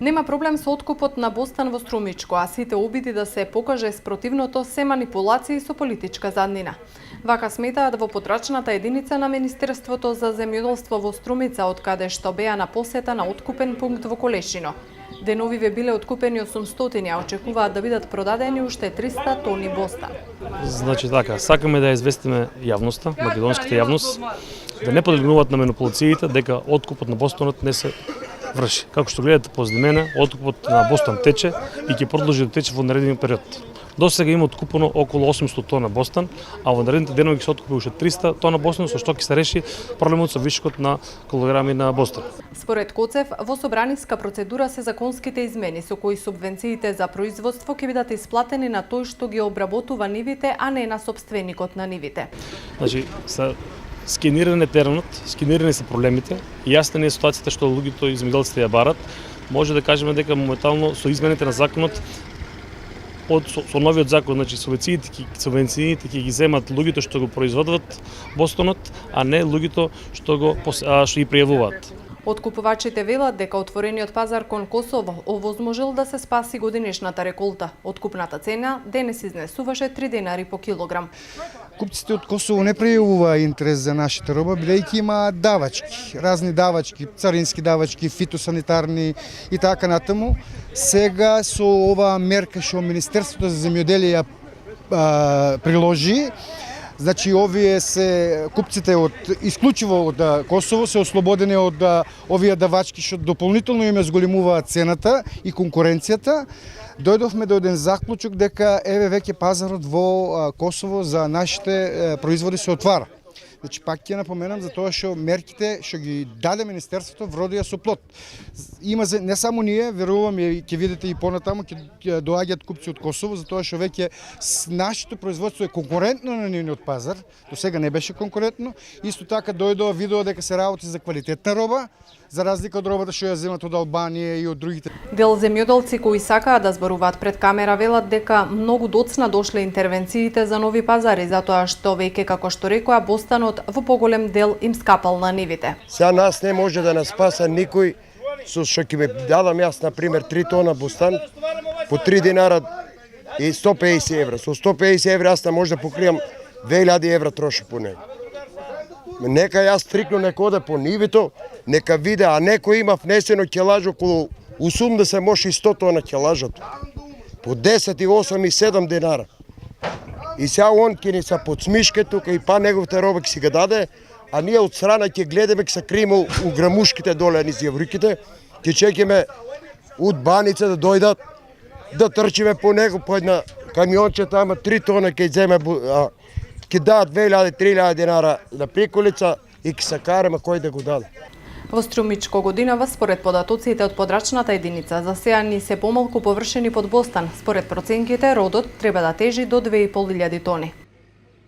Нема проблем со откупот на Бостан во Струмичко, а сите обиди да се покаже спротивното се манипулации со политичка заднина. Вака сметаат во потрачната единица на Министерството за земјоделство во Струмица, од каде што беа на посета на откупен пункт во Колешино. Деновиве биле откупени 800, а очекуваат да бидат продадени уште 300 тони Бостан. Значи така, сакаме да известиме јавноста, македонската јавност, да не подлегнуваат на манипулациите дека откупот на Бостанот не се врши. Како што гледате позади мене, откупот на Бостан тече и ќе продолжи да тече во нареден период. До сега има откупено околу 800 тона Бостан, а во наредните денови ќе се откупи уште 300 тона Бостан, со што ќе се реши проблемот со вишокот на килограми на Бостан. Според Коцев, во собраниска процедура се законските измени со кои субвенциите за производство ќе бидат исплатени на тој што ги обработува нивите, а не на сопственикот на нивите. Значи, скениран е теренот, скенирани се проблемите, јасна не е ситуацијата што луѓето и земјоделците ја барат. Може да кажеме дека моментално со измените на законот со новиот закон, значи субвенциите ќе ги земат луѓето што го производат Бостанот, а не луѓето што ги пријавуваат. Откупувачите велат дека отворениот пазар кон Косово овозможил да се спаси годинешната реколта. Откупната цена денес изнесуваше 3 денари по килограм. Купците од Косово не пројавуваа интерес за нашата роба, бидејќи има давачки, разни давачки, царински давачки, фитосанитарни и така натаму. Сега со оваа мерка што Министерството за земјоделие приложи, значи овие се купците исклучиво од Косово се ослободени од овие давачки што дополнително им зголемуваат цената и конкуренцијата. Дојдовме до еден заклучок дека еве веќе пазарот во Косово за нашите производи се отвара. Значи пак ќе напоменам за тоа што мерките што ги даде Министерството вродија со плод. Има не само ние, верувам и ќе видите и понатаму ќе доаѓаат купци од Косово, за тоа што веќе нашето производство е конкурентно на нивниот пазар. До сега не беше конкурентно. Исто така дојдоа видоа дека се работи за квалитетна роба, за разлика од робата што ја земат од Албанија и од другите. Дел земјоделци кои сакаат да зборуваат пред камера велат дека многу доцна дошле интервенциите за нови пазари, затоа што веќе како што рекоа Бостанот во поголем дел им скапал на нивите. Сега нас не може да нас спаса никој со што ќе ме дадам јас на пример 3 тона Бостан по 3 динара и 150 евра. Со 150 евра јас не може да покријам 2000 евра троши по него. Нека јас стрикно нека оде по нивито, нека виде, а некој има внесено ќелаж околу 80, може и 100 тона ќелажот. По 10 и 8 и 7 динара. И сега он ќе ни се подсмишке тука и па неговите роба ќе си ga даде, а ние од страна ќе гледаме, ќе се криеме у грамушките доле низ јавриките, ќе чекаме од баница да дојдат, да трчиме по него, по една камионче тама 3 тона ќе земе, ќе дадат 2000-3000 динара на приколица и ќе се караме кој да го даде. Во Струмичко годинава, според податоците од подрачната единица, засеани се помалку површени под Бостан. Според проценките, родот треба да тежи до 2500 тони.